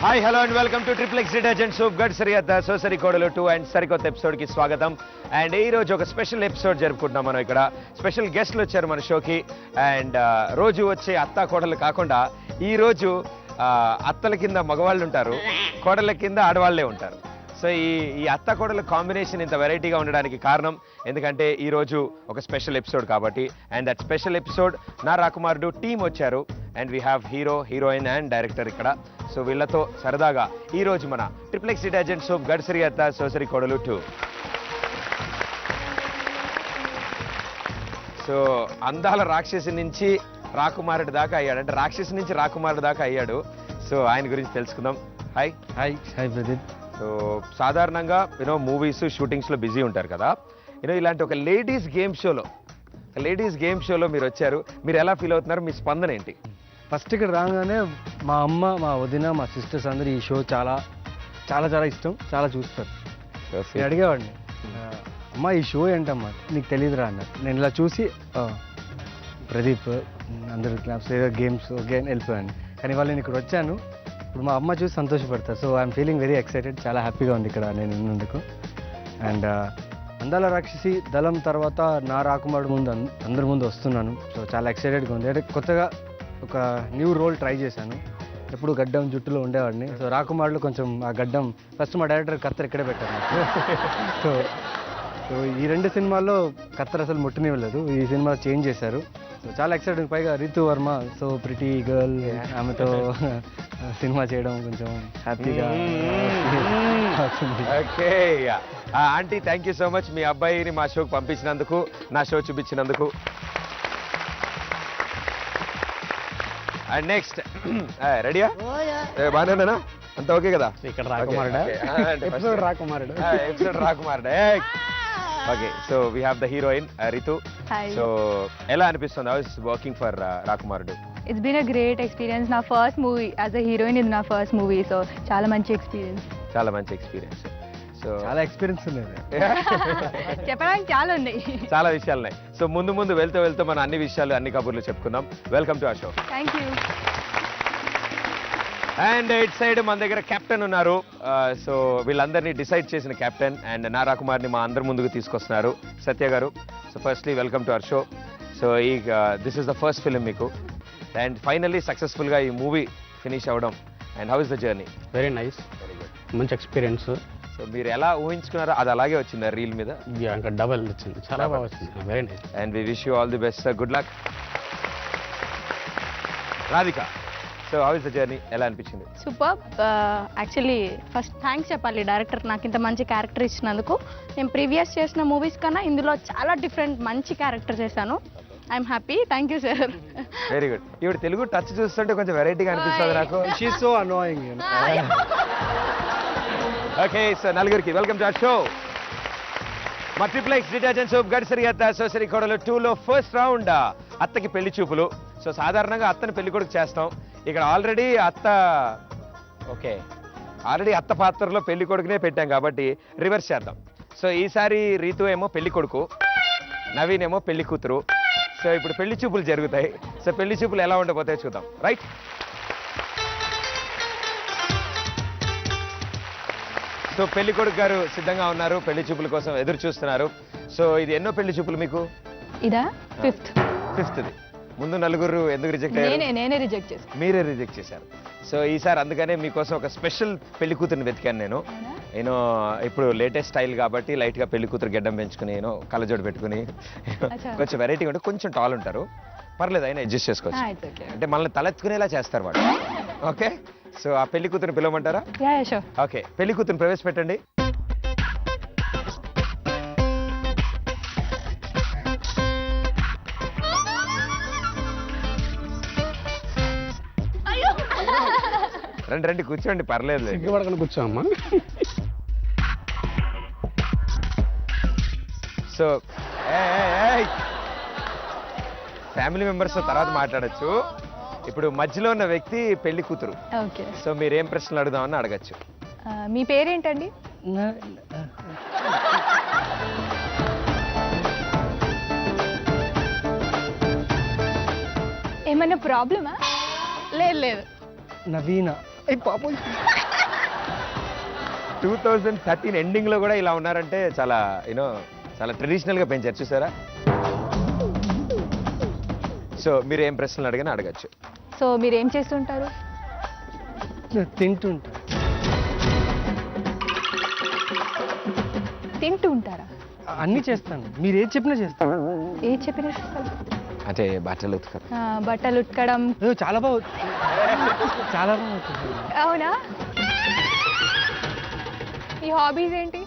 Hi hello and welcome to triple X detergent soap గడ్ సరిహద్ద సోసరి కోడలు 2 అండ్ సరికొత్త ఎపిసోడ్కి స్వాగతం. అండ్ ఈ రోజు ఒక స్పెషల్ ఎపిసోడ్ జరుపుకుంటున్నాం. మనం ఇక్కడ స్పెషల్ గెస్ట్లు వచ్చారు మన షోకి. అండ్ రోజు వచ్చే అత్తా కోడలు కాకుండా ఈ రోజు అత్తల కింద మగవాళ్ళు ఉంటారు, కోడళ్ళ కింద ఆడవాళ్లే ఉంటారు. సో ఈ అత్త కోడల కాంబినేషన్ ఇంత వెరైటీగా ఉండడానికి కారణం ఎందుకంటే ఈ రోజు ఒక స్పెషల్ ఎపిసోడ్ కాబట్టి. అండ్ దట్ స్పెషల్ ఎపిసోడ్ నా రాకుమారుడు టీమ్ వచ్చారు. And we have hero, heroine and director ఇక్కడ. సో వీళ్ళతో సరదాగా ఈ రోజు మన ట్రిపుల్ ఎక్స్ డిటర్జెంట్ సోప్ గడ్సరి అత్త సోసరి కోడలు 2. సో అందాల రాక్షసి నుంచి రాకుమారుడు దాకా అయ్యాడు, అంటే రాక్షసి నుంచి రాకుమారుడు దాకా అయ్యాడు. సో ఆయన గురించి తెలుసుకుందాం. Hi. Hi hi Pradeep. So సాధారణంగా మూవీస్ షూటింగ్స్లో బిజీ ఉంటారు కదా. ఇలాంటి ఒక లేడీస్ గేమ్ షోలో మీరు వచ్చారు. మీరు ఎలా ఫీల్ అవుతున్నారు? మీ స్పందన ఏంటి? ఫస్ట్ ఇక్కడ రాగానే మా అమ్మ, మా వదిన, మా సిస్టర్స్ అందరూ ఈ షో చాలా చాలా చాలా ఇష్టం, చాలా చూస్తారు. నేను అడిగేవాడిని, అమ్మ ఈ షో ఏంటమ్మా నీకు తెలియదురా అన్నారు. నేను ఇలా చూసి ప్రదీప్ అందరు క్లాప్స్ గేమ్స్ వెళ్ళిపోయాను. కానీ వాళ్ళు నేను ఇక్కడ వచ్చాను, ఇప్పుడు మా అమ్మ చూసి సంతోషపడతారు. So I'm feeling very excited, చాలా హ్యాపీగా ఉంది ఇక్కడ నేను ఉన్నందుకు. అండ్ అందాల రాక్షసి దళం తర్వాత నా రాకుమారుడు ముందు అందరి ముందు వస్తున్నాను. సో చాలా ఎక్సైటెడ్గా ఉంది. అంటే కొత్తగా ఒక న్యూ రోల్ ట్రై చేశాను. ఎప్పుడు గడ్డం జుట్టులో ఉండేవాడిని. సో రాకుమారుడు కొంచెం ఆ గడ్డం ఫస్ట్ మా డైరెక్టర్ కత్తెర ఇక్కడే పెట్టారు నాకు. సో సో ఈ 2 సినిమాల్లో కత్తెర అసలు ముట్టనివ్వలేదు, ఈ సినిమా చేంజ్ చేశారు. సో చాలా ఎక్సైటింగ్. పైగా Ritu Varma, so pretty girl, ఆమెతో సినిమా చేయడం కొంచెం హ్యాపీగా. Okay aunty, thank you so much మీ అబ్బాయిని మా షోకి పంపించినందుకు, నా షో చూపించినందుకు. అండ్ నెక్స్ట్ రెడీయా? బాగానేనా? అంత ఓకే కదా? ఇక్కడ Rakumarudu episode Rakumarudu. Okay, so we have the heroine Ritu. So ఎలా అనిపిస్తుంది? How is working for Rakumarudu? It's been a great experience. నా first movie as a heroine, ఇది నా ఫస్ట్ మూవీ. సో చాలా మంచి ఎక్స్పీరియన్స్. సో చాలా ఎక్స్పీరియన్స్ ఉండేది. చెప్పడానికి చాలా ఉన్నాయి, చాలా విషయాలు ఉన్నాయి. సో ముందు వెళ్తూ మనం అన్ని విషయాలు, అన్ని కబుర్లు చెప్పుకుందాం. Welcome to our show. Thank you. And it side మన దగ్గర కెప్టెన్ ఉన్నారు. సో వీళ్ళందరినీ డిసైడ్ చేసిన కెప్టెన్ అండ్ నా రాకుమార్ని మా అందరి ముందుకు తీసుకొస్తున్నారు సత్య గారు. So firstly welcome to our show. So this is the first film మీకు, అండ్ ఫైనల్లీ సక్సెస్ఫుల్గా ఈ మూవీ ఫినిష్ అవ్వడం. And how is the journey? Very nice, మంచి ఎక్స్పీరియన్స్. సో మీరు ఎలా ఊహించుకున్నారో అది అలాగే వచ్చిందా రీల్ మీద? ఇంకా డబల్ వచ్చింది, చాలా బాగా వచ్చింది. Very nice. And we wish you all the best, good luck. Radhika, so how is the journey? ఎలా అనిపించింది? సూపర్. యాక్చువల్లీ ఫస్ట్ థ్యాంక్స్ చెప్పాలి డైరెక్టర్, నాకు ఇంత మంచి క్యారెక్టర్ ఇచ్చినందుకు. నేను ప్రీవియస్ చేసిన మూవీస్ కన్నా ఇందులో చాలా డిఫరెంట్ మంచి క్యారెక్టర్ చేశాను. I'm happy. Thank you sir. Very good. ఇప్పుడు తెలుగు టచ్ చూస్తుంటే కొంచెం వెరైటీగా అనిపిస్తుంది నాకు. She so annoying. Okay, so నలుగురికి వెల్కమ్ టు అవర్ షో. మా ట్రిపుల్ ఎక్స్ డిటర్జెంట్ సోప్ గడ్సరి అత్త సోసరి కోడలు 2లో ఫస్ట్ రౌండ్ అత్తకి పెళ్లి చూపులు. సో సాధారణంగా అత్తని పెళ్లి కొడుకు చేస్తాం. ఇక్కడ ఆల్రెడీ అత్త పాత్రలో పెళ్లి కొడుకునే పెట్టాం కాబట్టి రివర్స్ చేద్దాం. సో ఈసారి రీతు ఏమో పెళ్లి కొడుకు, నవీన్ ఏమో పెళ్లి కూతురు. సో ఇప్పుడు పెళ్లి చూపులు జరుగుతాయి. సో పెళ్లి చూపులు ఎలా ఉండబోతాయో చూద్దాం. రైట్? సో పెళ్లి కొడుకు గారు సిద్ధంగా ఉన్నారు, పెళ్లి చూపుల కోసం ఎదురు చూస్తున్నారు. సో ఇది ఎన్నో పెళ్లి చూపులు మీకు? ఇదా ఫిఫ్త్ది. ముందు నలుగురు ఎందుకు రిజెక్ట్ అయ్యారు? నేనే రిజెక్ట్ చేశాను. మీరే రిజెక్ట్ చేశారు. సో ఈసారి అందుకనే మీకోసం ఒక స్పెషల్ పెళ్లి కూతురుని వెతికాను నేను. ఇప్పుడు లేటెస్ట్ స్టైల్ కాబట్టి లైట్గా పెళ్లి కూతురు గెడ్డం పెంచుకుని కళ్ళజోడు పెట్టుకుని కొంచెం వెరైటీగా ఉంటే, కొంచెం టాల్ ఉంటారు, పర్లేదు, అయినా అడ్జస్ట్ చేసుకోవచ్చు. అంటే మనల్ని తలెత్తుకునేలా చేస్తారు వాడు. ఓకే, సో ఆ పెళ్లి కూతురుని పిలవమంటారా? ఓకే, పెళ్లి కూతురుని ప్రవేశపెట్టండి. రండి కూర్చోండి, పర్లేదు, సిగ్గుపడకుండా కూర్చోమ్మా. సో ఫ్యామిలీ మెంబర్స్ తర్వాత మాట్లాడచ్చు. ఇప్పుడు మధ్యలో ఉన్న వ్యక్తి పెళ్లి కూతురు. ఓకే, సో మీరేం ప్రశ్నలు అడుగుదామని అడగచ్చు. మీ పేరేంటండి? ఏమన్నా ప్రాబ్లమా? లేదు. నవీన. పాపం 2013 ఎండింగ్ లో కూడా ఇలా ఉన్నారంటే చాలా చాలా ట్రెడిషనల్ గా పెంచారు చూసారా. సో మీరు ఏం ప్రశ్నలు అడిగినా అడగచ్చు. సో మీరు ఏం చేస్తుంటారు? తింటుంటా. తింటూ ఉంటారా? అన్నీ చేస్తాను, మీరు ఏది చెప్పినా చేస్తాను. ఏ చెప్పినా చేస్తారు? అంటే బట్టలు ఉతకరు. బట్టలు ఉతకడం. చాలా బాగా చాలా బాగా అవుతుంది. అవునా? ఈ హాబీస్ ఏంటి?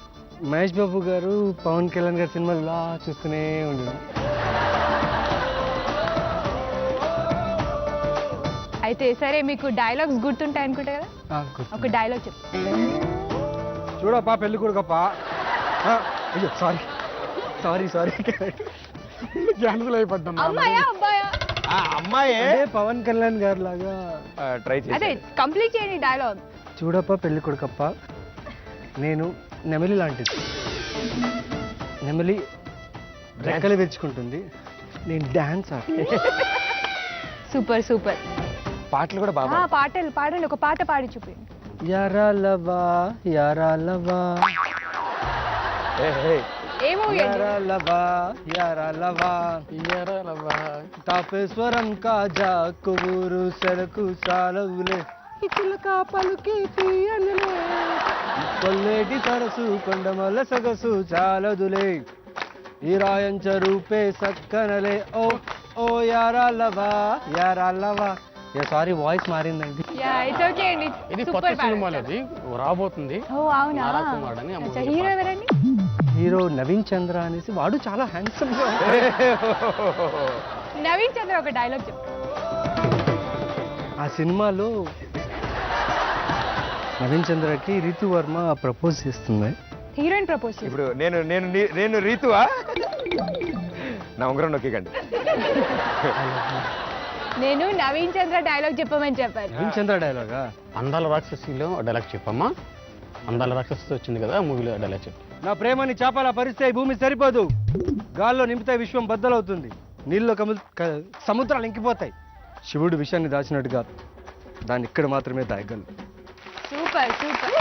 మహేష్ బాబు గారు పవన్ కళ్యాణ్ గారి సినిమాలు ఇలా చూస్తూనే ఉండడం. అయితే సరే, మీకు డైలాగ్స్ గుర్తుంటాయి అనుకుంటా కదా, ఒక డైలాగ్ చెప్పు. చూడప్పా పెళ్లి కొడుకప్పా. అయ్యో సారీ సారీ సారీ క్యాన్సిల్ అయిపోద్దాం. అమ్మాయా అబ్బాయా? అమ్మాయే పవన్ కళ్యాణ్ గారు లాగా ట్రై అదే చేసి కంప్లీట్ చేయండి డైలాగ్. చూడప్పా పెళ్లి కొడుకప్ప, నేను నెమలి లాంటిది. నెమలి రెక్కలు వెచ్చుకుంటుంది, నేను డాన్స్ సూపర్ సూపర్. పాటలు కూడా బాగా పాటలు పాడండి, ఒక పాట పాడి చూపించండి. యారాలవా యారాలవా ఏ మూవీ? యారాలవా యారాలవా తాపేశ్వరం కాజా కొవ్వూరు సెలకు సాలవులే చిలక పలుకి తీయనులే కొల్లేటి సరసు కొండమల్ల సొగసు చాలదులే ఈ రాయంచ రూపే సక్కనలే ఓ ఓ యారాలవా యారాలవా. సారీ వాయిస్ మారిందండి. ఇట్స్ ఓకే అండి. ఇది కొత్త సినిమాలో అది రాబోతుంది. ఓ అవునా? నారా కుమార్ అని ఆ movie హీరో ఎవరండి? హీరో నవీన్ చంద్ర అనేసి, వాడు చాలా హ్యాండ్సమ్ గా నవీన్ చంద్ర ఒక డైలాగ్ చెప్పు. ఆ సినిమాలో నవీన్ చంద్రకి రితు వర్మ ప్రపోజ్ చేస్తుంది. హీరోయిన్ ప్రపోజ్ చేసి. ఇప్పుడు నేను నేను నేను రీతువా? నా ఉంగరం నొక్కికండి. నేను నవీన్ చంద్ర డైలాగ్ చెప్పమని చెప్పాను. నవీన్ చంద్ర డైలాగా? అందాల రాక్షసిలో డైలాగ్ చెప్పమ్మా. అందాల రాక్షసి వచ్చింది కదా మూవీలో డైలాగ్ చెప్పు. నా ప్రేమని చేపల పరిస్తే ఈ భూమి సరిపోదు, గాల్లో నింపితే విశ్వం బద్దలవుతుంది, నీళ్ళు సముద్రాలు ఇంకిపోతాయి, శివుడు విషయాన్ని దాచినట్టుగా దాన్ని ఇక్కడ మాత్రమే దాయగలరు. Super super.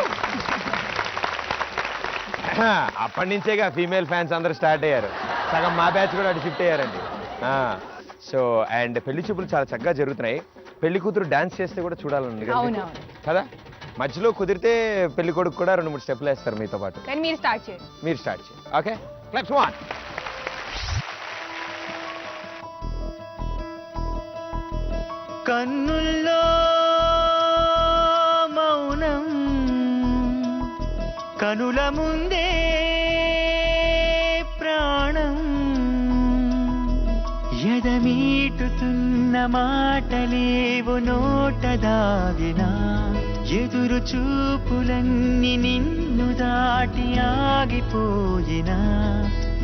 అప్పటి నుంచేగా ఫీమేల్ ఫ్యాన్స్ అందరూ స్టార్ట్ అయ్యారు. సగం మా బ్యాచ్ కూడా అటు షిఫ్ట్ అయ్యారండి. సో అండ్ పెళ్లి చూపులు చాలా చక్కగా జరుగుతున్నాయి. పెళ్లి కూతురు డాన్స్ చేస్తే కూడా చూడాలని కదా. మధ్యలో కుదిరితే పెళ్లి కొడుకు కూడా 2-3 స్టెప్లు వేస్తారు మీతో పాటు. కానీ మీరు స్టార్ట్ చేయండి. మీరు స్టార్ట్ చేయండి. Okay, claps one. కన్నుల్లో మౌనం కనుల ముందే ప్రాణం ఎదమీటుతున్న మాటలేవు నోట దాగినా ఎదురు చూపులన్నీ నిన్ను దాటి ఆగిపోయినా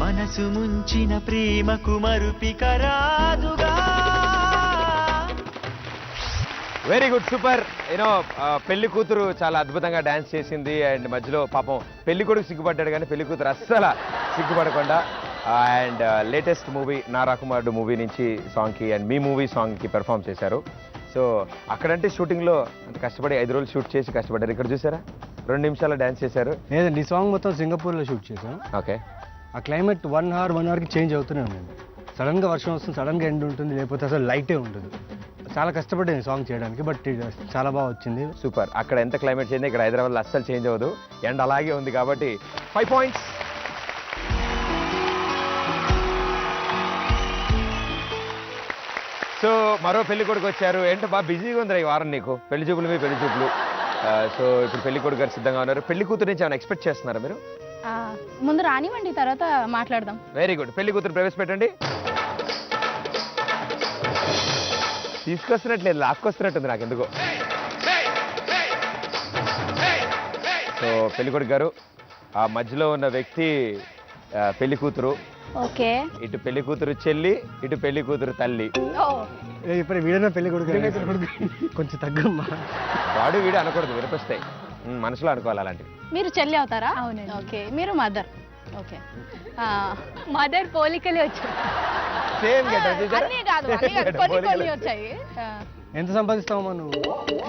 మనసు ముంచిన ప్రేమకు మరుపిక రాదుగా. Very good, super. పెళ్లి కూతురు చాలా అద్భుతంగా డాన్స్ చేసింది. అండ్ మధ్యలో పాపం పెళ్లి కొడుకు సిగ్గుపడ్డాడు, కానీ పెళ్లి కూతురు అస్సలు సిగ్గుపడకుండా అండ్ లేటెస్ట్ మూవీ నారా కుమారుడు మూవీ నుంచి సాంగ్కి అండ్ మీ మూవీ సాంగ్కి పెర్ఫామ్ చేశారు. సో అక్కడంటే షూటింగ్లో అంత కష్టపడి 5 రోజులు షూట్ చేసి కష్టపడ్డారు. ఇక్కడ చూసారా 2 నిమిషాలు డాన్స్ చేశారు. లేదండి, ఈ సాంగ్ మొత్తం సింగపూర్లో షూట్ చేశాం. ఓకే. ఆ క్లైమేట్ 1 అవర్కి చేంజ్ అవుతూనే ఉందండి. సడన్గా వర్షం వస్తుంది, సడన్గా ఎండ్ ఉంటుంది, లేకపోతే అసలు లైటే ఉంటుంది. చాలా కష్టపడ్డాను సాంగ్ చేయడానికి, బట్ చాలా బాగా వచ్చింది. సూపర్. అక్కడ ఎంత క్లైమేట్ చేంజ్, ఇక్కడ హైదరాబాద్లో అస్సలు చేంజ్ అవ్వదు, ఎండ్ అలాగే ఉంది కాబట్టి 5 పాయింట్స్. సో మరో పెళ్లి కొడుకు వచ్చారు. ఏంటో బాగా బిజీగా ఉందిరా ఈ వారం నీకు, పెళ్లి చూపులు మీ పెళ్లి చూపులు. సో ఇప్పుడు పెళ్లి కొడుకు గారు సిద్ధంగా ఉన్నారు. పెళ్లి కూతురు నుంచి ఏమైనా ఎక్స్పెక్ట్ చేస్తున్నారా మీరు? ముందు రానివ్వండి, తర్వాత మాట్లాడదాం. Very good. పెళ్లి కూతురు ప్రవేశపెట్టండి. తీసుకొస్తున్నట్లేదు, లాక్కొస్తున్నట్టుంది నాకు ఎందుకో. సో పెళ్లి కొడుకు గారు, ఆ మధ్యలో ఉన్న వ్యక్తి పెళ్లి కూతురు. ఓకే. ఇటు పెళ్లి కూతురు చెల్లి, ఇటు పెళ్లి కూతురు తల్లి. ఇప్పుడు వీడైనా పెళ్లి కొడుకు కొంచెం తగ్గమ్మా. వాడు వీడు అనకూడదు, వినిపిస్తాయి, మనసులో అనుకోవాలి అలాంటివి. మీరు చెల్లి అవుతారా? అవునండి. ఓకే, మీరు మదర్. ఓకే. మదర్ పోలికలే వచ్చాయి. సేమ్ అన్నీ కాదు, కొన్ని వచ్చాయి. ఎంత సంపాదిస్తావమ్మా నువ్వు?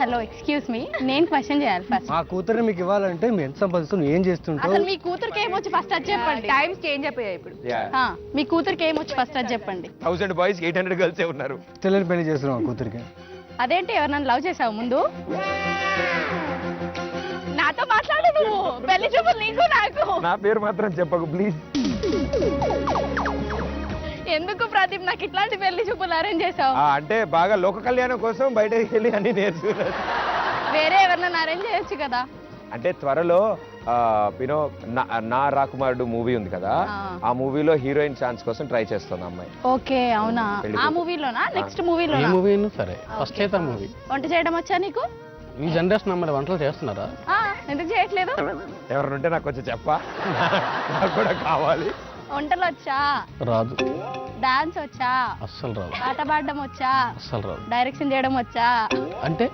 హలో ఎక్స్క్యూజ్ మీ, నేను క్వశ్చన్ చేయాలి ఫస్ట్. మా కూతురిని మీకు ఇవ్వాలంటే మీరు ఎంత సంపాదిస్తావు, నువ్వు ఏం చేస్తుంటావు? అసలు మీ కూతురికి ఏమొచ్చి ఫస్ట్ అది చెప్పండి. టైమ్స్ చేంజ్ అయిపోయాయి ఇప్పుడు. ఆ, మీ కూతురికి ఏమొచ్చి ఫస్ట్ అది చెప్పండి. 1000 బాయ్స్ 800 గర్ల్సే ఉన్నారు. చెల్లెని పెళ్లి చేస్తున్నావు మా కూతురికి. అదేంటి ఎవరినైనా లవ్ చేసావు ముందు? నాతో మాట్లాడు నువ్వు. పెళ్లి చూపులు నీకు నాకు. నా పేరు మాత్రం చెప్పకు ప్లీజ్. ఎందుకు ప్రదీప్ నాకు ఇట్లాంటి పెళ్లి చూపులు అరేంజ్ చేసావు? అంటే బాగా లోక కళ్యాణం కోసం బయటకు వెళ్ళి అన్ని నేర్చుకున్నారు. వేరే ఎవరినైనా అరేంజ్ చేయొచ్చు కదా. అంటే త్వరలో యూనో నా రాకుమారుడు మూవీ ఉంది కదా, ఆ మూవీలో హీరోయిన్ ఛాన్స్ కోసం ట్రై చేస్తుంది అమ్మాయి. ఓకే అవునా? పెళ్లి ఆ కూతురు. మూవీలోనా? నెక్స్ట్ ఏ మూవీలోనా? మూవీ సరే ఫస్ట్ అయితే మూవీ. వంట చేయడం వచ్చా నీకు? ఈ జనరేషన్ అమ్మాయి వంటలు చేస్తున్నారా? ఆ, ఎందుకు చేయట్లేదు? ఎవరినుంటే నాకు కొంచెం చెప్పా, నాకు కూడా కావాలి. వంటలు వచ్చా? రాదు, డాన్స్ వచ్చా? అస్సలు రాదు, పాట పాడడం వచ్చా? అస్సలు రాదు. డైరెక్షన్ చేయడం వచ్చా? అంటే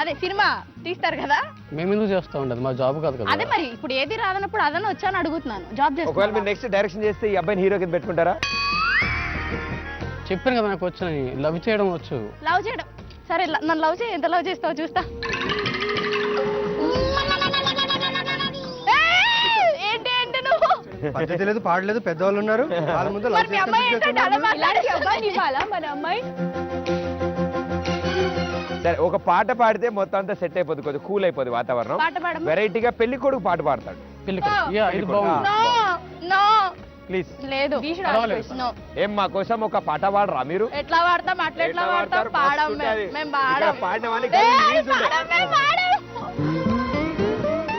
అదే సినిమా తీస్తారు కదా. మేము ఎందుకు చేస్తా ఉండదు, మా జాబ్ కాదు కదా. అదే మరి ఇప్పుడు ఏది రాదన్నప్పుడు అదన వచ్చా అని అడుగుతున్నాను. జాబ్ ఒకవేళ చేస్తా. మీరు నెక్స్ట్ డైరెక్షన్ చేస్తే ఈ అబ్బాయిని హీరో కింద పెట్టుకుంటారా? చెప్పాను కదా నాకు వచ్చని, లవ్ చేయడం వచ్చు. లవ్ చేయడం సరే, నన్ను లవ్ చేయి. ఎంత లవ్ చేస్తావు చూస్తా. ఏంటి ఏంటి నువ్వు? పద్ధతి లేదు, పాడలేదు, పెద్దవాళ్ళు ఉన్నారు వాళ్ళ ముందు మరి మీ అమ్మాయి ఏంటంటే అలా ఇలాంటి అబ్బాయిని ఇవ్వాలా మన అమ్మాయి? సరే ఒక పాట పాడితే మొత్తం అంతా సెట్ అయిపోతుంది, కొంచెం కూల్ అయిపోతుంది వాతావరణం. పాట పాడమా? వెరైటీగా పెళ్లి కొడుకు పాట పాడతాడు. పెళ్లి ఇది బాగుంది. No no please. లేదు. నో. ఏం మా కోసం ఒక పాట పాడరా మీరు? ఎట్లా పాడతాం? అట్లా ఎట్లా పాడతాం? పాడతారు? పాడం మస్తు ఉంటది. మేము ఇక్కడ పాడం. పాడిన వానికి ఏయ్, release ఉండే. పాడం, మేము పాడం.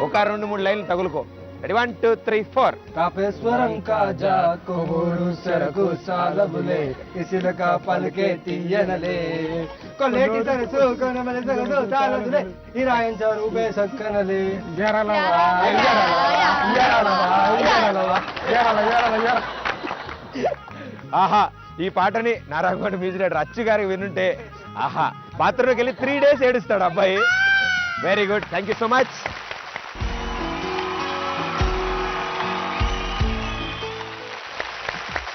ఒక 2-3 లైన్లు తగులుకో. రెడీ 1 2 3 4. కాపేశ్వరం కాజా కొబూరు సరకు సాలబులే ఇసిలక పలికే తీయనలే కొల్లేటి సరసు కొనమల సగదు సాలబులే ఇరాయంచ రూపే సక్కనలే ఆహా, ఈ పాటని నారాయణ మ్యూజిక్ డైరెక్టర్ అచ్చు గారికి వినుంటే ఆహా, బాత్రూమ్కి వెళ్ళి 3 days ఏడుస్తాడు అబ్బాయి. Very good, thank you so much.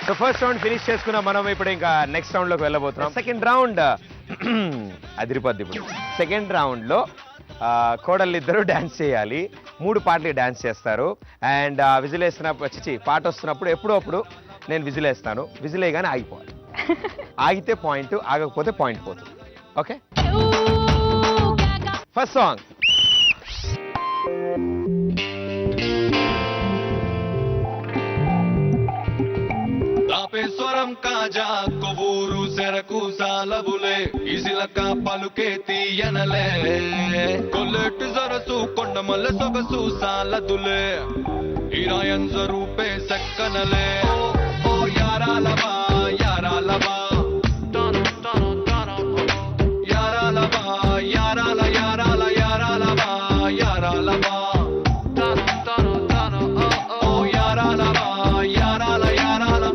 So first round finish చేసుకున్నాం మనం. ఇప్పుడు ఇంకా నెక్స్ట్ రౌండ్ లోకి వెళ్ళబోతున్నాం. Second round అదిరిపోద్ది. ఇప్పుడు సెకండ్ రౌండ్ లో కోడళ్ళు ఇద్దరు డాన్స్ చేయాలి. 3 పాటలు డాన్స్ చేస్తారు. అండ్ విజిల్ వేస్తున్నప్పుడు పాట వస్తున్నప్పుడు ఎప్పుడో అప్పుడు నేను విజిల్ వేస్తాను. విజిల్ వేయగానే ఆగిపోవాలి. ఆగితే పాయింట్, ఆగకపోతే పాయింట్ పోతుంది. Okay, first song. తాపేశ్వరం కాజా కొవ్వూరు సెరకు సాలబులే ఇసిలక పలుకే తీయనలే కొల్లెట్టు సరసు కొండమల్ల సొగసు సాలదులే ఇరాయన్ రూపే సక్కనలే ఓ యారాలవా యారాలవా యారాలవా యారాల యారాల యారాలవా యారాలవా ఓ యారాలవా యారాల యారాల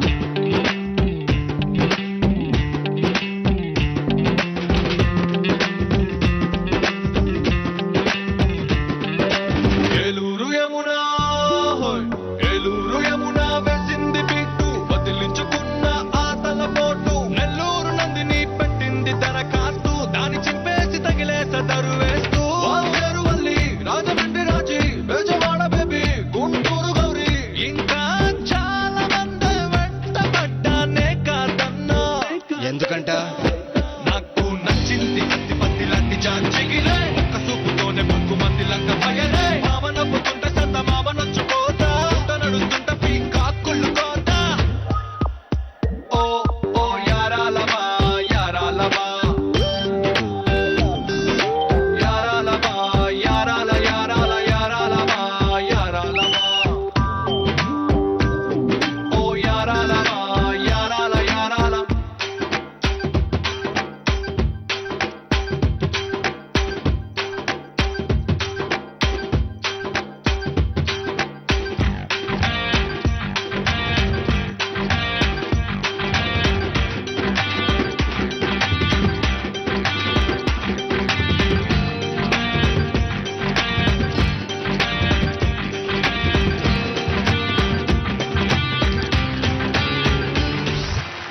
ఏలూరు యమునా ఏలూరు యమునా వేసింది బిట్టు వదిలించుకున్న ఆతల పోటు నెల్లూరు నందిని పెట్టింది దరఖాస్తు దాని చింపేసి తగిలే సదరు వేస్తూ వల్లి రాజమండ్రి రాజీ బెజవాడ బేబీ గుంటూరు గౌరీ ఇంకా చాలా మంది వెంటబడ్డానే కాదన్నా ఎందుకంట నాకు నచ్చింది కత్తి పత్తి లాంటి చాచిగిలే ఒక్క సూపుతోనే బొక్కు మంది లంక పయనే మామ నవ్వుకుంట సంత మామ నచ్చుకోతా నడుస్తుంట పీకా కుళ్ళుకోతా ఓ ఓ యారాలవా యారాలవా యారాలవా యారాల యారాల యారాలవా యారాలవా ఓ యారాలవా యారాల యారాల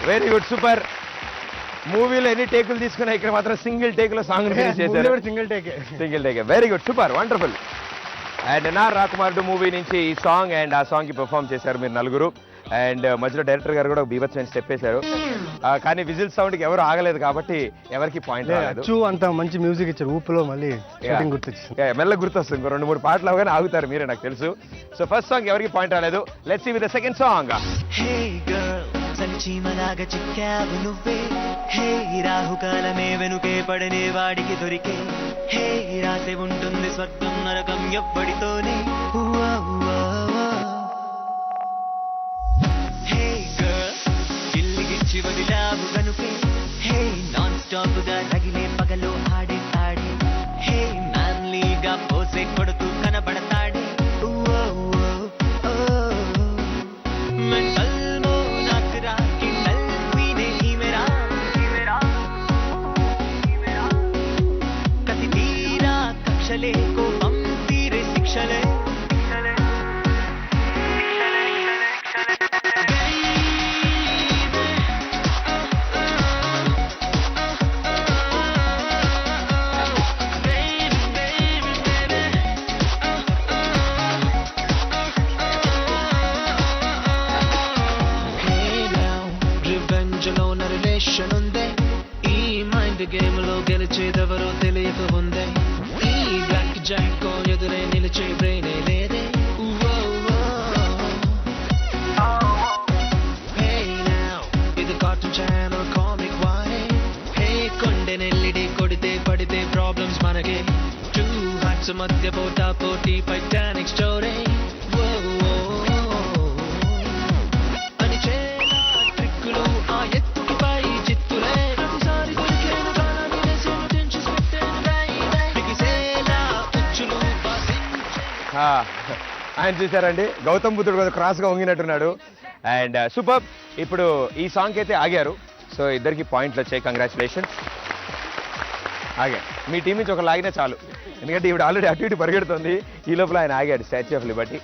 వెరీ గుడ్, సూపర్. మూవీలో ఎన్ని టేకులు తీసుకున్నా ఇక్కడ మాత్రం సింగిల్ టేక్ లో సాంగ్ చేశారు. సింగిల్ టేకే. Single take. Very good, super, wonderful. And నా రాకుమారుడు మూవీ నుంచి ఈ సాంగ్ అండ్ ఆ సాంగ్ కి పెర్ఫామ్ చేశారు మీరు నలుగురు. అండ్ మధ్యలో డైరెక్టర్ గారు కూడా బీభత్సమైన స్టెప్ వేశారు. కానీ విజిల్ సౌండ్ కి ఎవరు ఆగలేదు కాబట్టి ఎవరికి పాయింట్ రాలేదు. అచ్చు అంత మంచి మ్యూజిక్ ఇచ్చారు, ఊపులో మళ్ళీ షూటింగ్ గుర్తొచ్చింది. మెల్ల గుర్తొస్తుంది. ఇంకో 2-3 పాటలు అవగానే ఆగుతారు మీరే, నాకు తెలుసు. సో ఫస్ట్ సాంగ్ ఎవరికి పాయింట్ రాలేదు. Let's see with the second song. Hey girl సంచీమలాగా చిక్కావు నువ్వే, హే రాహుకాలమే వెనుకే పడనే వాడికి దొరికే, హే రాసే ఉంటుంది స్వర్గం నరకం ఎవ్వడితోనే. హే గర్ల్ గిల్లిగిచ్చి వదిలావు గనుకే, హే నాన్ స్టాప్ గా తగిలే పగలో ఆడే ఆడే, హే మ్యాన్లీగా పోసే కొడుతూ కనబడతాడే. గేమ్ లో గెలిచేదెవరో తెలియక ఉందే, ఈ బ్లాక్ జాక్ ఎదురే నిలిచే బ్రెయిన్ లేదే. ఇది కార్టూన్ ఛానల్ కామిక్ వారే, హే కొండెనెల్లిడి కొడితే పడితే ప్రాబ్లమ్స్ మనకే, 2 హార్ట్స్ మధ్య పోటా పోటీ టైటానిక్ స్టోరీ. అని చేలా ట్రిక్కులు ఆ ఎత్తుకి పై చిత్తులే, ఆయన చూసారండి, గౌతమ్ బుద్ధుడు కూడా క్రాస్ గా వంగినట్టున్నాడు. And super. ఇప్పుడు ఈ సాంగ్ అయితే ఆగారు. సో ఇద్దరికి పాయింట్లు వచ్చాయి, కంగ్రాచులేషన్. ఆగా మీ టీం నుంచి ఒక లాగినా చాలు, ఎందుకంటే ఇప్పుడు ఆల్రెడీ అటు ఇటు పరిగెడుతుంది. ఈ లోపల ఆయన ఆగాడు, స్టాచ్యూ ఆఫ్ లిబర్టీ.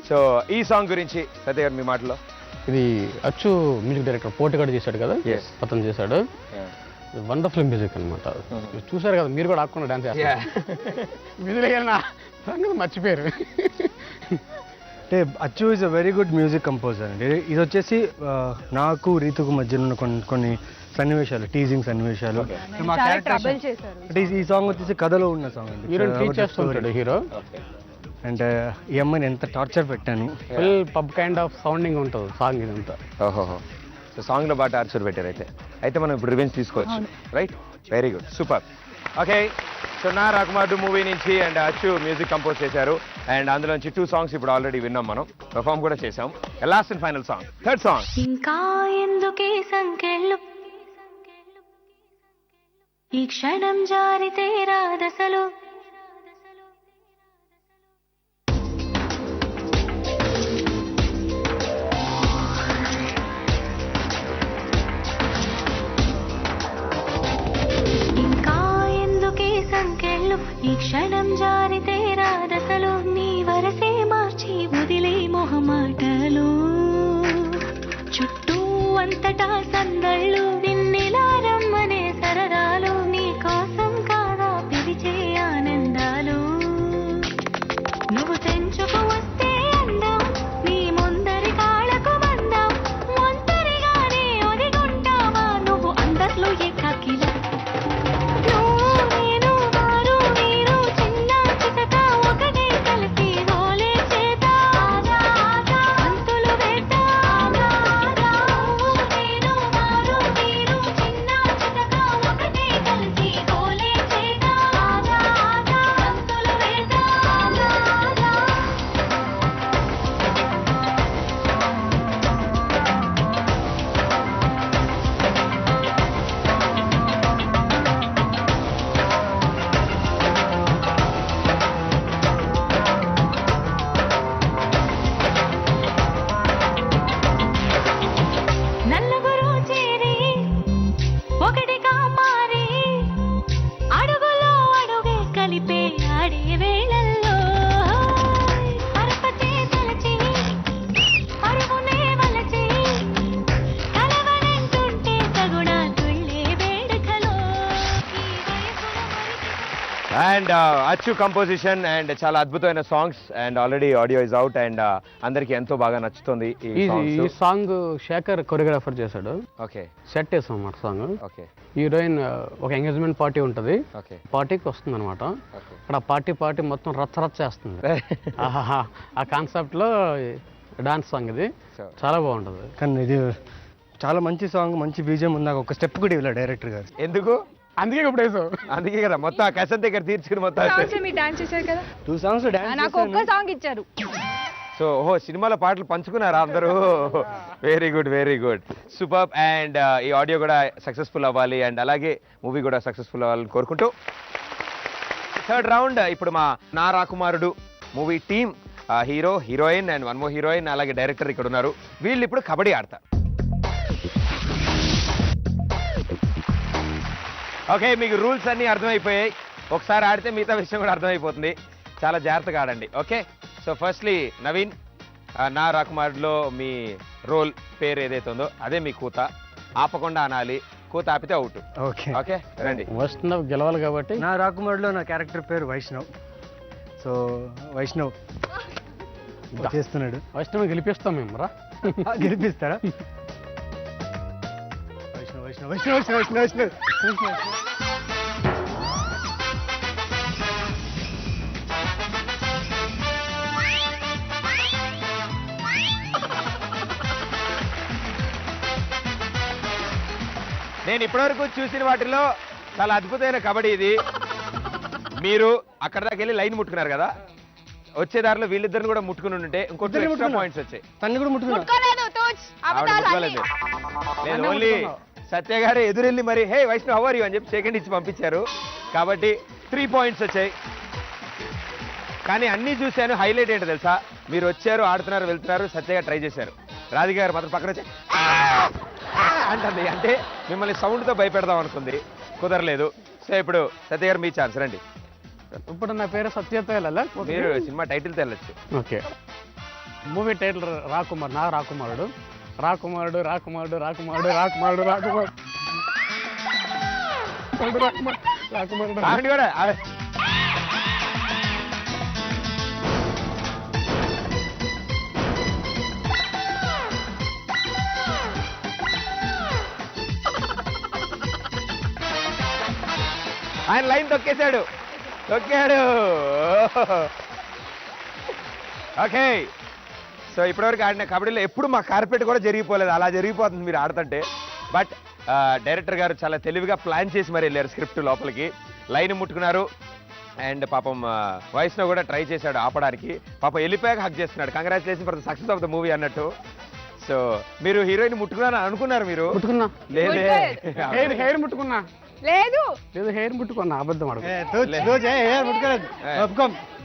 సో ఈ సాంగ్ గురించి సత్య గారు మీ మాటలో. ఇది అచ్చు మ్యూజిక్ డైరెక్టర్ పోటీగాడు చేశాడు కదా, అతను చేశాడు. వండర్ఫుల్ మ్యూజిక్ అనమాట. చూసారు కదా మీరు కూడా ఆకుండా డాన్స్ చేస్తారు. మ్యూజిక్ మర్చిపోయారు. అంటే అచ్చు is a very good music composer అండి. ఇది వచ్చేసి నాకు రీతుకు మధ్యలో ఉన్న కొన్ని సన్నివేశాలు, టీజింగ్ సన్నివేశాలు. మా క్యారెక్టర్ అంటే ఈ సాంగ్ వచ్చేసి కథలో ఉన్న సాంగ్ అండి. హీరో అంటే ఈ అమ్మాయిని ఎంత టార్చర్ పెట్టాను. Full pub kind of sounding ఉంటుంది సాంగ్ ఇదంతా. ఓహోహో. సో సాంగ్ లో బాగా టార్చర్ పెట్టారు. అయితే మనం ఇప్పుడు రివెంజ్ తీసుకోవచ్చు, right? Very good, super. Okay, so నా రాకుమారుడు మూవీ నుంచి అండ్ అచ్చు మ్యూజిక్ కంపోజ్ చేశారు. అండ్ అందులోంచి 2 సాంగ్స్ ఇప్పుడు ఆల్రెడీ విన్నాం, మనం పెర్ఫామ్ కూడా చేసాం. Last and final song, third song. ఇంకా ఎందుకే సంకెళ్ళు, ఈ క్షణం జారితే రాదసలు, ఈ క్షణం జారితే రాదసలు, నీ వరసే మార్చి వదిలే మొహమాటలు, చుట్టూ అంతటా సందళ్ళు, నిన్నిలా రమ్మనే సరదాలు, నీ కోసం కాదా పిలిచే ఆనందాలు, నువ్వు తెంచుకు వస్తే అందం, నీ ముందరి కాళ్ళకు మందం, ఒంటరిగానే ఒదిగుంటావా నువ్వు అందట్లో ఎక్కాకిలా, అండ్ అచ్చు కంపోజిషన్ అండ్ చాలా అద్భుతమైన songs and already audio is out and అందరికి ఎంతో బాగా నచ్చుతుంది ఈ సాంగ్ శేఖర్ కొరియోగ్రాఫర్ చేశాడు. ఓకే, సెట్ వేసాం అన్నమాట సాంగ్. ఓకే, హీరోయిన్ ఒక ఎంగేజ్మెంట్ పార్టీ ఉంటుంది, ఓకే, పార్టీకి వస్తుంది అనమాట. అక్కడ పార్టీ మొత్తం రచ్చ చేస్తుంది. ఆహాహా, ఆ కాన్సెప్ట్ లో డాన్స్ సాంగ్ ఇది చాలా బాగుంటుంది. కానీ ఇది చాలా మంచి సాంగ్, మంచి బీజం ఉంది. నాకు ఒక స్టెప్ కూడా ఇవ్వలేదు డైరెక్టర్ గారు. ఎందుకు? అందుకే ఇప్పుడు వేసావు. అందుకే కదా మొత్తం ఆ కసన్ దగ్గర తీర్చుకుని మొత్తం మీరు డాన్స్ చేశారు కదా, 2 సాంగ్స్ డాన్స్ నాకు ఒక్క సాంగ్ ఇచ్చారు. సో సినిమాలో పాటలు పంచుకున్నారా అందరూ? Very good, very good, super. And ఈ ఆడియో కూడా సక్సెస్ఫుల్ అవ్వాలి అండ్ అలాగే మూవీ కూడా సక్సెస్ఫుల్ అవ్వాలని కోరుకుంటూ థర్డ్ రౌండ్ ఇప్పుడు నా Rakumarudu movie team hero, heroine and one more heroine అలాగే డైరెక్టర్ ఇక్కడ ఉన్నారు. వీళ్ళు ఇప్పుడు కబడ్డీ ఆడతారు. ఓకే, మీకు రూల్స్ అన్నీ అర్థమైపోయాయి. ఒకసారి ఆడితే మిగతా విషయం కూడా అర్థమైపోతుంది. చాలా జాగ్రత్తగా ఆడండి. ఓకే, సో ఫస్ట్లీ నవీన్, నా రాకుమారుడులో మీ రోల్ పేరు ఏదైతే ఉందో అదే మీ కూత. ఆపకుండా అనాలి, కూత ఆపితే అవుట్. ఓకే, ఓకే, రండి. వైష్ణవ్ గెలవాలి కాబట్టి. నా రాకుమారుడులో నా క్యారెక్టర్ పేరు వైష్ణవ్. సో వైష్ణవ్ చేస్తున్నాడు. వైష్ణవ్ గెలిపిస్తాం మేము రా. గెలిపిస్తారా? వైష్ణవ్ వైష్ణవ్ వైష్ణవ్ వైష్ణవ్ వైష్ణవ్ వైష్ణవ్. నేను ఇప్పటివరకు చూసిన వాటిలో చాలా అద్భుతమైన కబడ్డీ ఇది. మీరు అక్కడ దాకా వెళ్ళి లైన్ ముట్టుకున్నారు కదా, వచ్చే దారిలో వీళ్ళిద్దరిని కూడా ముట్టుకుని ఉంటే ఇంకో 2 extra పాయింట్స్ వచ్చాయి. తన్ని కూడా ముట్టుకున్నా. ఆవిడ ముట్టుకోలేదు. లేదు, ఓన్లీ సత్య గారు ఎదురెళ్ళి మరి హే వైష్ణవ్ హౌ ఆర్ యు అని చెప్పి సెకండ్ ఇచ్చి పంపించారు. కాబట్టి 3 పాయింట్స్ వచ్చాయి. కానీ అన్నీ చూశాను, హైలైట్ ఏంటో తెలుసా? మీరు వచ్చారు, ఆడుతున్నారు, వెళ్తున్నారు, సత్యగా ట్రై చేశారు. రాధిక గారు మాత్రం పక్కన వచ్చి అంటుంది. అంటే మిమ్మల్ని సౌండ్తో భయపెడదాం అనుకుంది, కుదరలేదు. సో ఇప్పుడు సత్య గారు మీ ఛాన్స్, రండి. ఇప్పుడు నా పేరు సత్యతో వెళ్ళాలా? మీరు సినిమా టైటిల్తో వెళ్ళొచ్చు. ఓకే, మూవీ టైటిల్ రాకుమార్, నా రాకుమారుడు. రాకుమారుడు రాకుమారుడు రాకుమారుడు రాకుమారుడు రాకుమారుడు రాకుమారుడు. ఆవిడ కూడా ఆయన లైన్ తొక్కాడు. ఓకే, సో ఇప్పటివరకు ఆడిన కబడ్డీలో ఎప్పుడు మా కార్పెట్ కూడా జరిగిపోలేదు, అలా జరిగిపోతుంది మీరు ఆడుతుంటే. బట్ డైరెక్టర్ గారు చాలా తెలివిగా ప్లాన్ చేసి మరి వెళ్ళారు స్క్రిప్ట్ లోపలికి. లైన్ ముట్టుకున్నారు అండ్ పాపం వైష్ణవ్ కూడా ట్రై చేశాడు ఆపడానికి. పాపం వెళ్ళిపోయాక హక్ చేస్తున్నాడు. Congratulation for the success of the movie అన్నట్టు. సో మీరు హీరోయిన్ ముట్టుకున్నారని అనుకున్నారు మీరు? ముట్టుకున్నా. లేదే, హెయిర్ ముట్టుకున్నా. లేదు లేదు, హెయిర్ ముట్టుకున్నా. అబద్ధం అడుగు.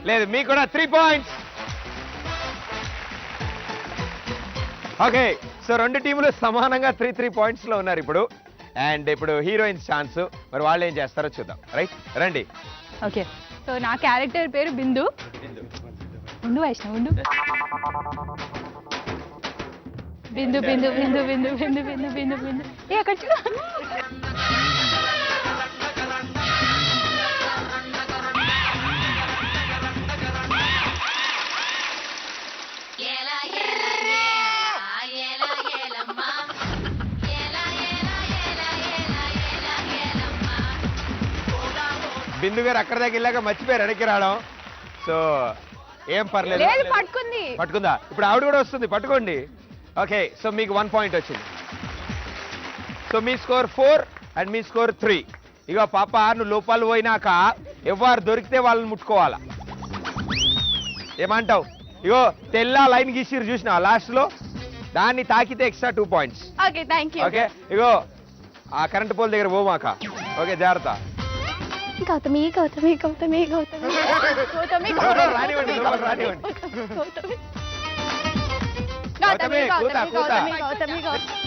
లేదు, మీకు కూడా 3 పాయింట్స్. ఓకే, సో 2 టీములు సమానంగా 3 పాయింట్స్ లో ఉన్నారు ఇప్పుడు. అండ్ ఇప్పుడు హీరోయిన్స్ ఛాన్స్, మరి వాళ్ళు ఏం చేస్తారో చూద్దాం. రైట్, రండి. ఓకే, సో నా క్యారెక్టర్ పేరు బిందు. ఉండు వైష్ణవ్, ఉండు. బిందు బిందు బిందు బిందు బిందు బిందు బిందు బిందు. ఏ అక్కడ చూడు. బిందు గారు అక్కడ దాకా వెళ్ళాక మర్చిపోయారు వెనక్కి రావడం. సో ఏం పర్లేదు, పట్టుకుంది. పట్టుకుందా? ఇప్పుడు ఆవిడ కూడా వస్తుంది, పట్టుకోండి. ఓకే, సో మీకు 1 పాయింట్ వచ్చింది. So me score 4 and me score 3. ఇక పాప నువ్వు లోపాలు పోయినాక ఎవరు దొరికితే వాళ్ళని ముట్టుకోవాలా. ఏమంటావు? ఇగో తెల్ల లైన్ గీసిరు చూసినా లాస్ట్ లో, దాన్ని తాకితే extra 2 points. Okay, thank you. Okay, ఇగో ఆ కరెంట్ పోల్ దగ్గర పోమాక. ఓకే, జాగ్రత్త. గౌతమి గౌతమి గౌతమి గౌతమి గౌతమి రానివ్వండి, రానివ్వండి. గౌతమి గౌతమి, కూత, కూత. గౌతమి గౌతమి.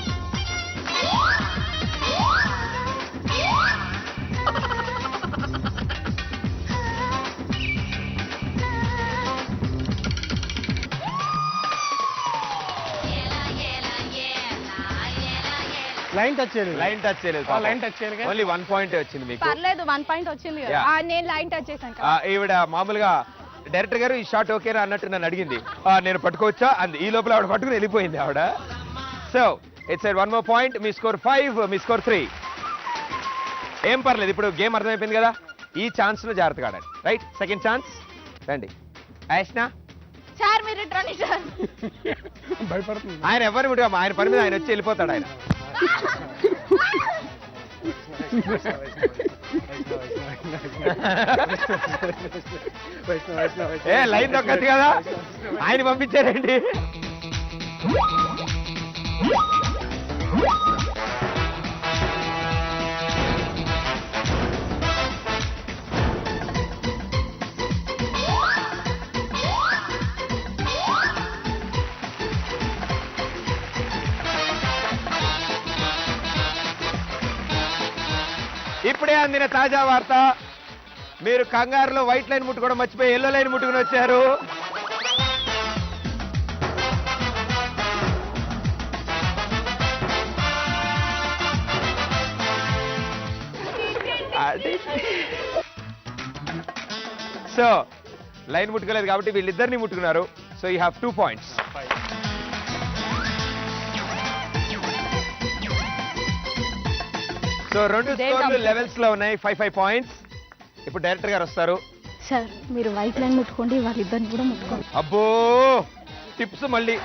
లైన్ టచ్ చేయలేదు. లైన్ టచ్ చేయలేదు. లైన్ టచ్ చేయాలి కదా. ఓన్లీ 1 పాయింట్ వచ్చింది మీకు. పర్లేదు 1 పాయింట్ వచ్చింది కదా. Yeah. నేను లైన్ టచ్ చేశాను ఆ, ఈవిడ మామూలుగా డైరెక్టర్ గారు ఈ షాట్ ఓకేరా అన్నట్టు నన్ను అడిగింది. నేను పట్టుకోవచ్చా అంది. ఈ లోపల ఆవిడ పట్టుకుని వెళ్ళిపోయింది ఆవిడ. So it's 1 more point. Me score 5, me score 3. ఏం పర్లేదు, ఇప్పుడు గేమ్ అర్థమైపోయింది కదా. ఈ ఛాన్స్ లో జాగ్రత్తగా ఆడండి. Right, second chance. రండి యాష్నా. సార్ మీరు రండి సార్. భయపడుతుంది. ఆయన ఎవరిని ముట్టుగా, ఆయన పని మీద ఆయన వచ్చి వెళ్ళిపోతాడు ఆయన. ఏ లైన్ దొక్కచ్చు కదా, ఆయన పంపించారండి. ఇప్పుడే అందిన తాజా వార్త, మీరు కంగారులో వైట్ లైన్ ముట్టుకోవడం మర్చిపోయి ఎల్లో లైన్ ముట్టుకుని వచ్చారు. సో లైన్ ముట్టుకోలేదు కాబట్టి వీళ్ళిద్దరిని ముట్టుకున్నారు. So you have 2 points. So 2 స్కోర్లు లెవెల్స్ లో ఉన్నాయి. 5 points. ఇప్పుడు డైరెక్టర్ గారు వస్తారు. సార్ మీరు వైట్ లైన్ ముట్టుకోండి, వాళ్ళిద్దరిని కూడా ముట్టుకోండి. అబ్బో టిప్స్ మళ్ళీ.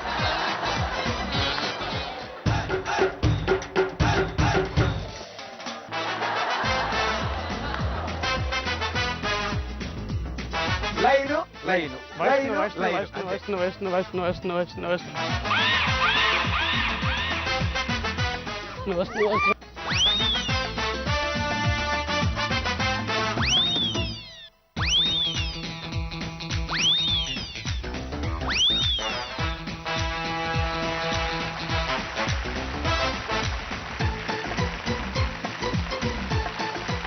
Line line line line.